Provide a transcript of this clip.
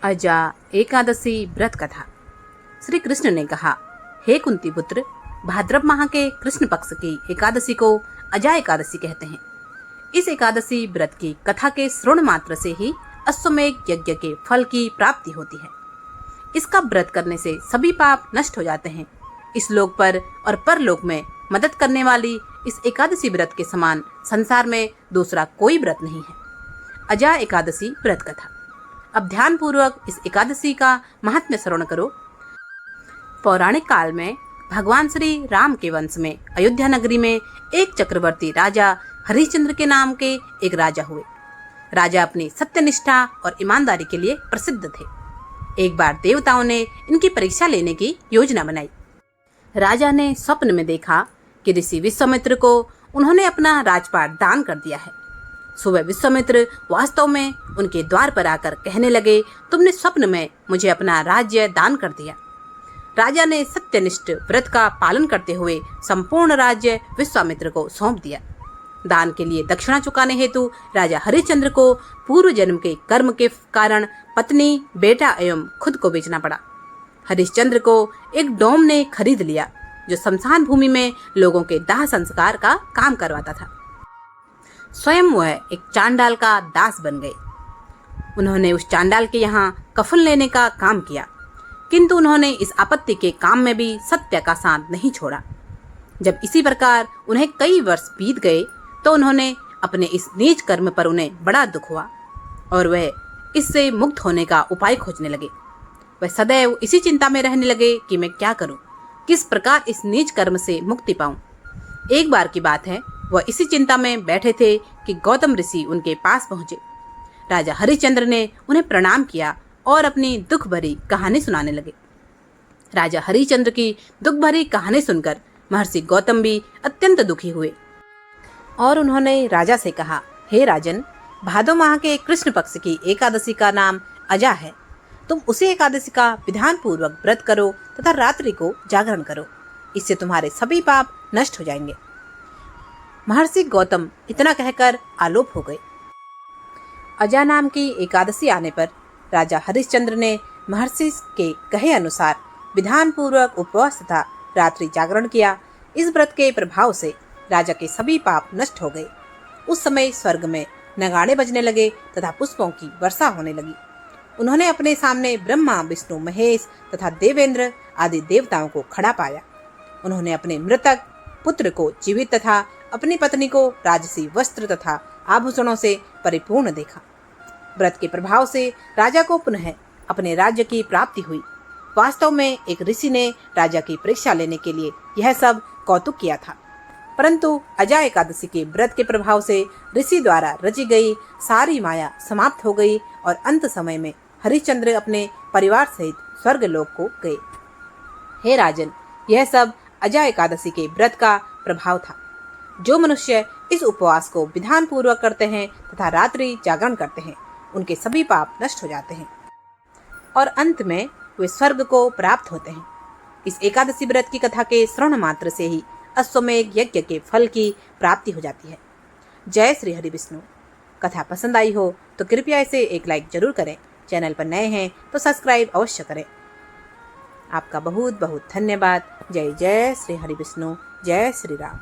अजा एकादशी व्रत कथा। श्री कृष्ण ने कहा, हे कुंती पुत्र, भाद्रव माह के कृष्ण पक्ष की एकादशी को अजा एकादशी कहते हैं। इस एकादशी व्रत की कथा के श्रवण मात्र से ही अश्वमेध यज्ञ के फल की प्राप्ति होती है। इसका व्रत करने से सभी पाप नष्ट हो जाते हैं। इस लोक पर और परलोक में मदद करने वाली इस एकादशी व्रत के समान संसार में दूसरा कोई व्रत नहीं है। अजा एकादशी व्रत कथा। अब ध्यान पूर्वक इस एकादशी का महात्म्य श्रवण करो। पौराणिक काल में भगवान श्री राम के वंश में अयोध्या नगरी में एक चक्रवर्ती राजा हरिश्चंद्र के नाम के एक राजा हुए। राजा अपनी सत्यनिष्ठा और ईमानदारी के लिए प्रसिद्ध थे। एक बार देवताओं ने इनकी परीक्षा लेने की योजना बनाई। राजा ने स्वप्न में देखा कि ऋषि विश्वामित्र को उन्होंने अपना राजपाट दान कर दिया है। सुबह विश्वामित्र वास्तव में उनके द्वार पर आकर कहने लगे, तुमने स्वप्न में मुझे अपना राज्य दान कर दिया। राजा ने सत्यनिष्ठ व्रत का पालन करते हुए संपूर्ण राज्य विश्वामित्र को सौंप दिया। दान के लिए दक्षिणा चुकाने हेतु राजा हरिश्चंद्र को पूर्व जन्म के कर्म के कारण पत्नी, बेटा एवं खुद को बेचना पड़ा। हरिश्चंद्र को एक डोम ने खरीद लिया जो शमशान भूमि में लोगों के दाह संस्कार का काम करवाता था। स्वयं वह एक चांडाल का दास बन गए। उन्होंने उस चांडाल के यहाँ कफन लेने का काम किया, किंतु उन्होंने इस आपत्ति के काम में भी सत्य का साथ नहीं छोड़ा। जब इसी प्रकार उन्हें कई वर्ष बीत गए तो उन्होंने अपने इस नीच कर्म पर उन्हें बड़ा दुख हुआ और वह इससे मुक्त होने का उपाय खोजने लगे। वह सदैव इसी चिंता में रहने लगे कि मैं क्या करूं, किस प्रकार इस नीच कर्म से मुक्ति पाऊं। एक बार की बात है, वह इसी चिंता में बैठे थे कि गौतम ऋषि उनके पास पहुंचे। राजा हरिश्चंद्र ने उन्हें प्रणाम किया और अपनी दुख भरी कहानी सुनाने लगे। राजा हरिश्चंद्र की दुख भरी कहानी सुनकर महर्षि गौतम भी अत्यंत दुखी हुए और उन्होंने राजा से कहा, हे राजन, भादो माह के कृष्ण पक्ष की एकादशी का नाम अजा है। तुम उसी एकादशी का विधान पूर्वक व्रत करो तथा रात्रि को जागरण करो। इससे तुम्हारे सभी पाप नष्ट हो जाएंगे। महर्षि गौतम इतना कहकर आलोप हो गए। अजा नाम की एकादशी आने पर राजा हरिश्चंद्र ने महर्षि के कहे अनुसार विधान पूर्वक उपवास तथा रात्रि जागरण किया। इस व्रत के प्रभाव से राजा के सभी पाप नष्ट हो गए। उस समय स्वर्ग में नगाड़े बजने लगे तथा पुष्पों की वर्षा होने लगी। उन्होंने अपने सामने ब्रह्मा, विष्णु, महेश तथा देवेंद्र आदि देवताओं को खड़ा पाया। उन्होंने अपने मृतक पुत्र को जीवित तथा अपनी पत्नी को राजसी वस्त्र तथा आभूषणों से परिपूर्ण देखा। व्रत के प्रभाव से राजा को पुनः अपने राज्य की प्राप्ति हुई। वास्तव में एक ऋषि ने राजा की परीक्षा लेने के लिए यह सब कौतुक किया था, परंतु अजा एकादशी के व्रत के प्रभाव से ऋषि द्वारा रची गई सारी माया समाप्त हो गई और अंत समय में हरिश्चंद्र अपने परिवार सहित स्वर्गलोक को गए। हे राजन, यह सब अजा एकादशी के व्रत का प्रभाव था। जो मनुष्य इस उपवास को विधान पूर्वक करते हैं तथा रात्रि जागरण करते हैं, उनके सभी पाप नष्ट हो जाते हैं और अंत में वे स्वर्ग को प्राप्त होते हैं। इस एकादशी व्रत की कथा के श्रवण मात्र से ही अश्वमेध यज्ञ के फल की प्राप्ति हो जाती है। जय श्री हरि विष्णु। कथा पसंद आई हो तो कृपया इसे एक लाइक जरूर करें। चैनल पर नए हैं तो सब्सक्राइब अवश्य करें। आपका बहुत बहुत धन्यवाद। जय जय श्री हरि विष्णु। जय श्री राम।